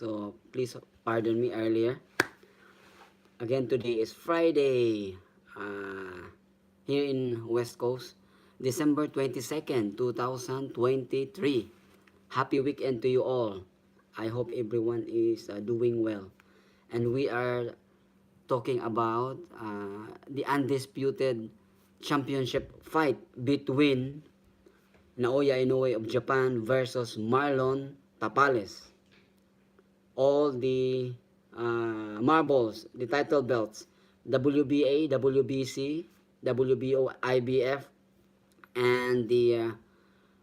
So please pardon me earlier. Again, today is Friday here in West Coast, December 22nd, 2023. Happy weekend to you all. I hope everyone is doing well. And we are talking about the undisputed championship fight between Naoya Inoue of Japan versus Marlon Tapales. All the marbles, the title belts, WBA, WBC, WBO, IBF, and the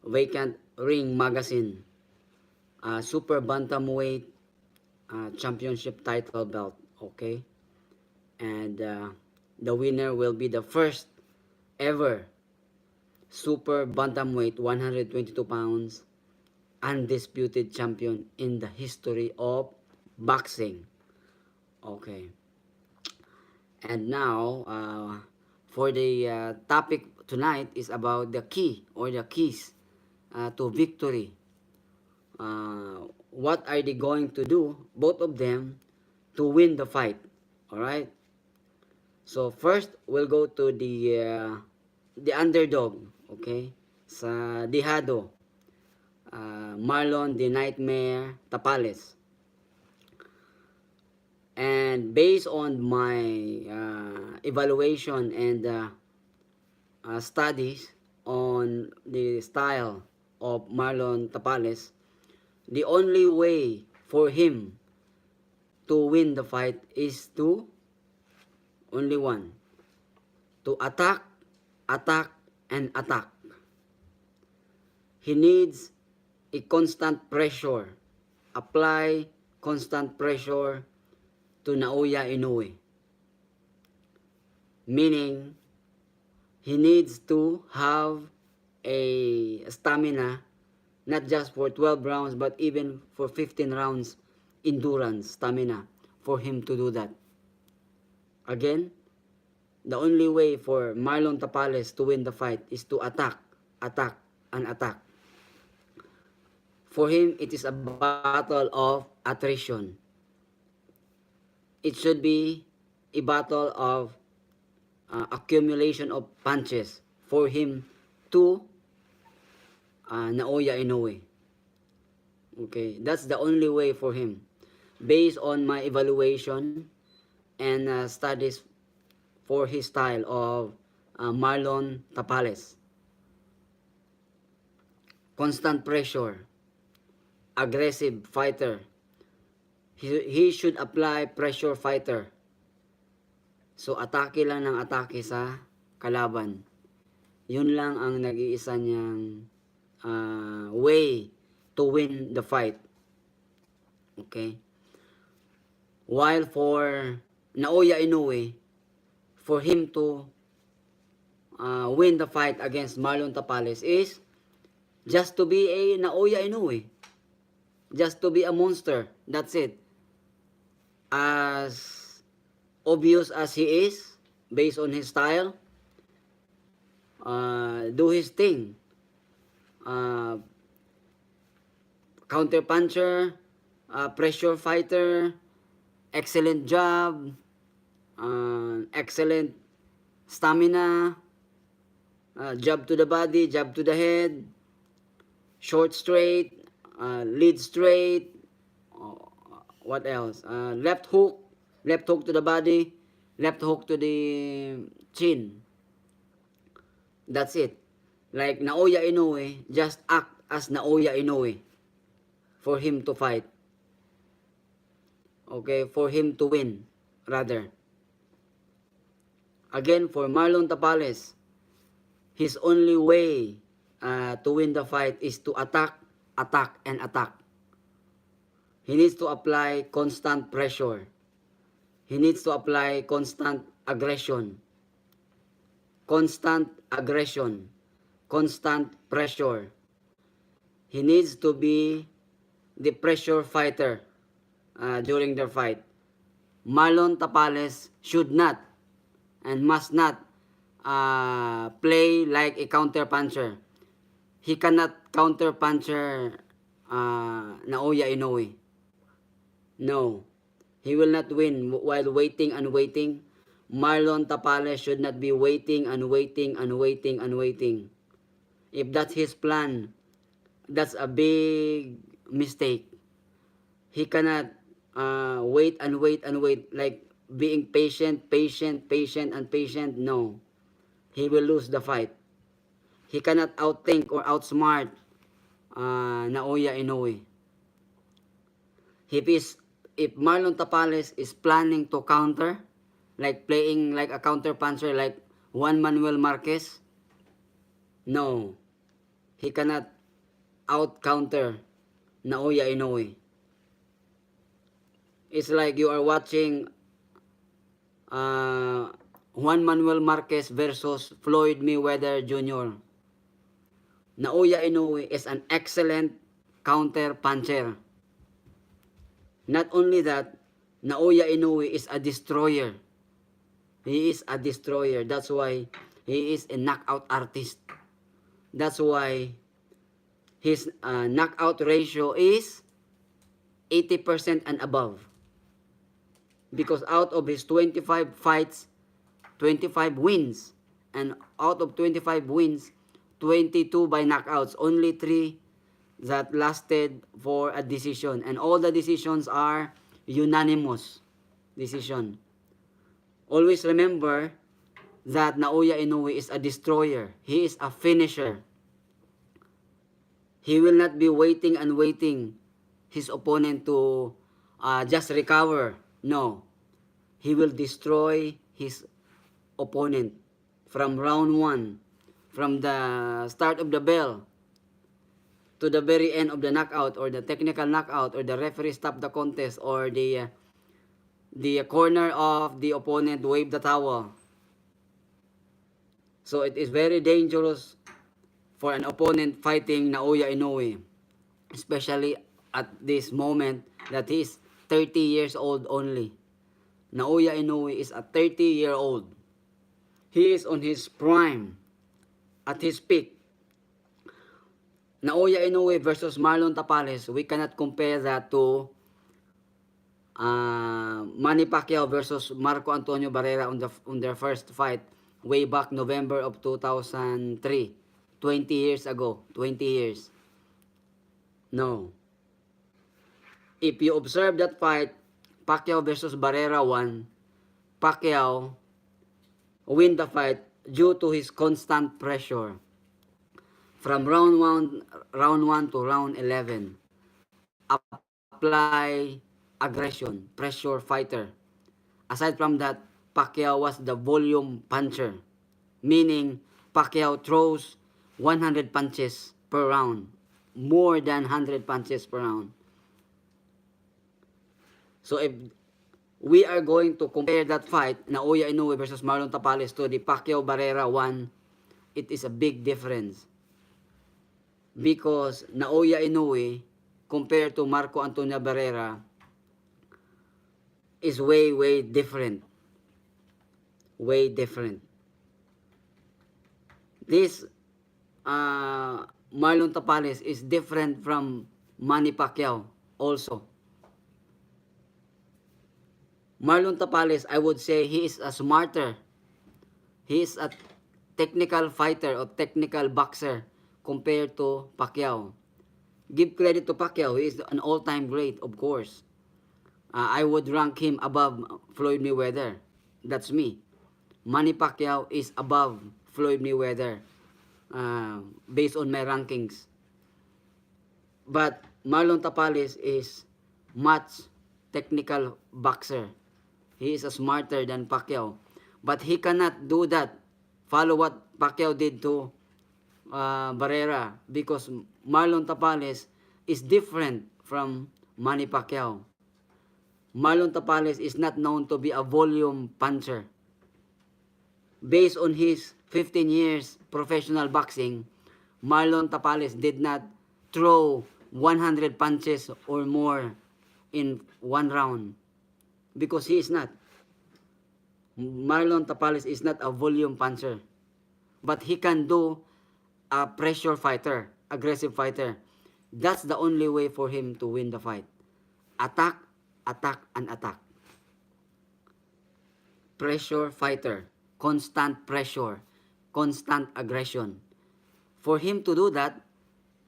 vacant ring magazine, super bantamweight championship title belt. Okay, and the winner will be the first ever super bantamweight 122 pounds undisputed champion in the history of boxing. Okay. And now, for the topic tonight is about the key or the keys to victory. What are they going to do, both of them, to win the fight? All right. So first, we'll go to the underdog. Okay, sa Dihado, Marlon the Nightmare Tapales. And based on my evaluation and studies on the style of Marlon Tapales, the only way for him to win the fight is to, only one, to attack, attack, and attack. He needs a constant pressure, apply constant pressure to Naoya Inoue. Meaning, he needs to have a stamina, not just for 12 rounds, but even for 15 rounds endurance stamina for him to do that. Again, the only way for Marlon Tapales to win the fight is to attack, attack, and attack. For him, it is a battle of attrition. It should be a battle of accumulation of punches for him to Naoya Inoue. Okay, that's the only way for him. Based on my evaluation and studies for his style of Marlon Tapales. Constant pressure, aggressive fighter. He should apply pressure fighter. So, atake lang ng atake sa kalaban. Yun lang ang nag-iisa niyang way to win the fight. Okay? While for Naoya Inoue, for him to win the fight against Marlon Tapales is just to be a Naoya Inoue. Just to be a monster. That's it. As obvious as he is, based on his style, do his thing. Counter puncher, pressure fighter, excellent job, excellent stamina, jab to the body, jab to the head, short straight, lead straight, what else? Left hook to the body, left hook to the chin. That's it. Like Naoya Inoue, just act as Naoya Inoue for him to fight. Okay, for him to win, rather. Again, for Marlon Tapales, his only way to win the fight is to attack, attack, and attack. He needs to apply constant pressure. He needs to apply constant aggression. Constant aggression. Constant pressure. He needs to be the pressure fighter during their fight. Marlon Tapales should not and must not play like a counter puncher. He cannot counter puncher Naoya Inoue. No. He will not win while waiting and waiting. Marlon Tapales should not be waiting and waiting and waiting and waiting. If that's his plan, that's a big mistake. He cannot wait and wait and wait, like being patient, patient, patient, and patient. No. He will lose the fight. He cannot outthink or outsmart Naoya Inoue. If Marlon Tapales is planning to counter, like playing like a counter puncher like Juan Manuel Marquez, no, he cannot out counter Naoya Inoue. It's like you are watching Juan Manuel Marquez versus Floyd Mayweather Jr. Naoya Inoue is an excellent counter puncher. Not only that, Naoya Inoue is a destroyer. He is a destroyer. That's why he is a knockout artist. That's why his knockout ratio is 80% and above. Because out of his 25 fights, 25 wins. And out of 25 wins, 22 by knockouts. Only 3 that lasted for a decision. And all the decisions are unanimous decision. Always remember that Naoya Inoue is a destroyer. He is a finisher. He will not be waiting and waiting his opponent to just recover. No. He will destroy his opponent from round 1, from the start of the bell to the very end of the knockout or the technical knockout or the referee stop the contest or the corner of the opponent wave the towel. So it is very dangerous for an opponent fighting Naoya Inoue, especially at this moment that he is 30 years old only. Naoya Inoue is a 30-year-old. He is on his prime, at his peak. Naoya Inoue versus Marlon Tapales, we cannot compare that to Manny Pacquiao versus Marco Antonio Barrera on their first fight way back November of 2003. 20 years ago. 20 years. No. If you observe that fight, Pacquiao versus Barrera won. Pacquiao win the fight due to his constant pressure. From round 1 to round 11. Apply aggression, pressure fighter. Aside from that, Pacquiao was the volume puncher. Meaning, Pacquiao throws 100 punches per round. More than 100 punches per round. So if we are going to compare that fight, Naoya Inoue versus Marlon Tapales to the Pacquiao-Barrera one, it is a big difference. Because Naoya Inoue, compared to Marco Antonio Barrera, is way, way different. Way different. This Marlon Tapales is different from Manny Pacquiao also. Marlon Tapales, I would say he is a smarter. He is a technical fighter or technical boxer compared to Pacquiao. Give credit to Pacquiao. He is an all-time great, of course. I would rank him above Floyd Mayweather. That's me. Manny Pacquiao is above Floyd Mayweather based on my rankings. But Marlon Tapales is much technical boxer. He is smarter than Pacquiao. But he cannot do that. Follow what Pacquiao did to Barrera. Because Marlon Tapales is different from Manny Pacquiao. Marlon Tapales is not known to be a volume puncher. Based on his 15 years professional boxing, Marlon Tapales did not throw 100 punches or more in one round. Because he is not. Marlon Tapales is not a volume puncher. But he can do a pressure fighter, aggressive fighter. That's the only way for him to win the fight. Attack attack and attack. Pressure fighter, constant pressure, constant aggression. For him to do that,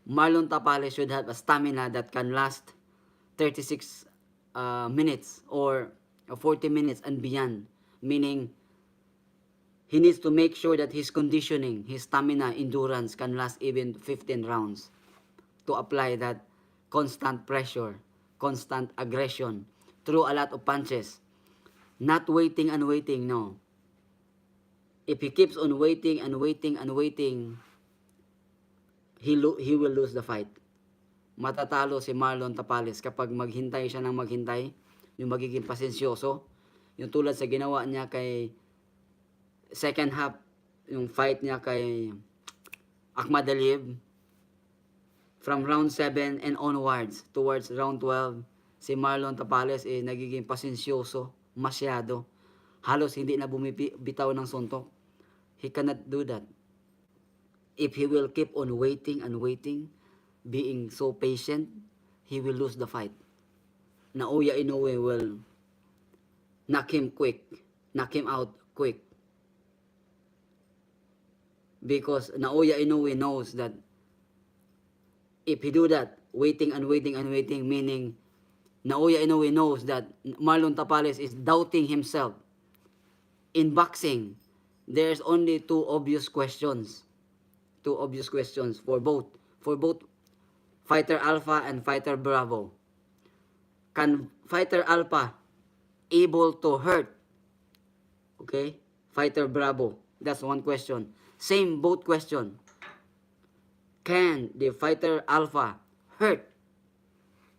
Marlon Tapales should have a stamina that can last 36 minutes or 40 minutes and beyond. Meaning, he needs to make sure that his conditioning, his stamina, endurance can last even 15 rounds to apply that constant pressure, constant aggression, through a lot of punches. Not waiting and waiting, no. If he keeps on waiting and waiting and waiting, he will lose the fight. Matatalo si Marlon Tapales kapag maghintay siya ng maghintay, yung magiging pasensyoso, yung tulad sa ginawa niya kay second half, yung fight niya kay Akhmadaliev, from round 7 and onwards, towards round 12, si Marlon Tapales nagiging pasensyoso, masyado. Halos hindi na bumibitaw ng suntok. He cannot do that. If he will keep on waiting and waiting, being so patient, he will lose the fight. Naoya Inoue will knock him out quick. Because Naoya Inoue knows that if he do that, waiting and waiting and waiting, meaning Naoya Inoue knows that Marlon Tapales is doubting himself. In boxing, there's only two obvious questions for both Fighter Alpha and Fighter Bravo. Can Fighter Alpha able to hurt, okay, Fighter Bravo? That's one question. Same both question. Can the Fighter Alpha hurt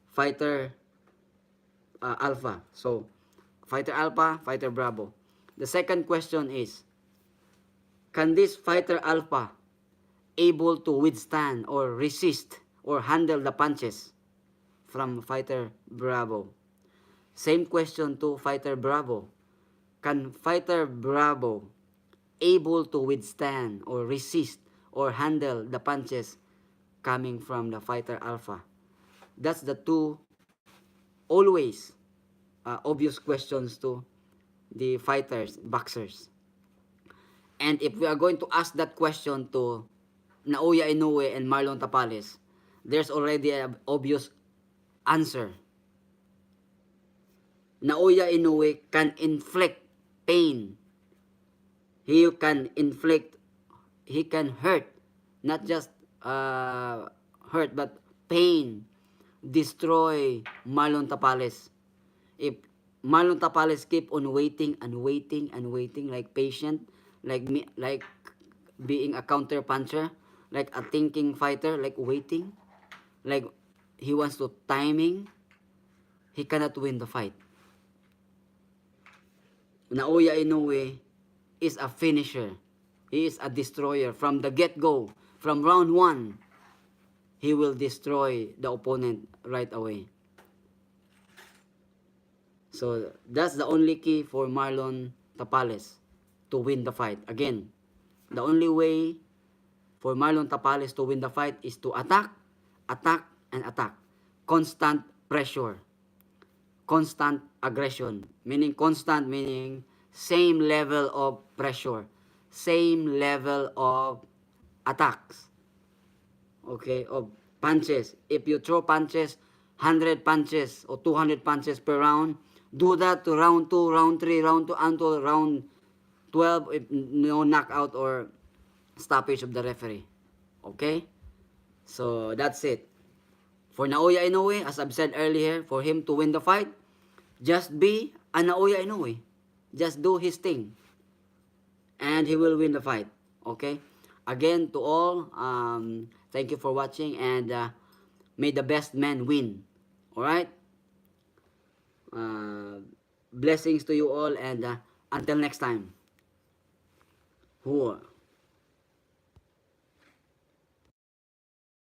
Fighter Alpha? So, Fighter Alpha, Fighter Bravo. The second question is, can this Fighter Alpha able to withstand or resist or handle the punches from Fighter Bravo? Same question to Fighter Bravo. Can Fighter Bravo able to withstand or resist or handle the punches coming from the Fighter Alpha? That's the two always obvious questions to the fighters, boxers. And if we are going to ask that question to Naoya Inoue and Marlon Tapales, there's already an obvious answer. Naoya Inoue can inflict pain. He can hurt, not just hurt, but pain, destroy Marlon Tapales. If Marlon Tapales keep on waiting and waiting and waiting, like patient, like being a counter puncher, like a thinking fighter, like waiting, like he wants to timing, he cannot win the fight. Naoya Inoue is a finisher. He is a destroyer from the get-go. From round 1, he will destroy the opponent right away. So, that's the only key for Marlon Tapales to win the fight. Again, the only way for Marlon Tapales to win the fight is to attack, attack, and attack. Constant pressure. Constant aggression. Meaning constant, meaning same level of pressure. Same level of attacks. Okay, of punches. If you throw punches, 100 punches or 200 punches per round, do that to round 2, round 3, round 2, until round 12, if no knockout or stoppage of the referee. Okay? So, that's it. For Naoya Inoue, as I've said earlier, for him to win the fight, just be a Naoya Inoue. Just do his thing. And he will win the fight. Okay? Again, to all, thank you for watching, and may the best man win. Alright? Blessings to you all, and until next time. Whoa.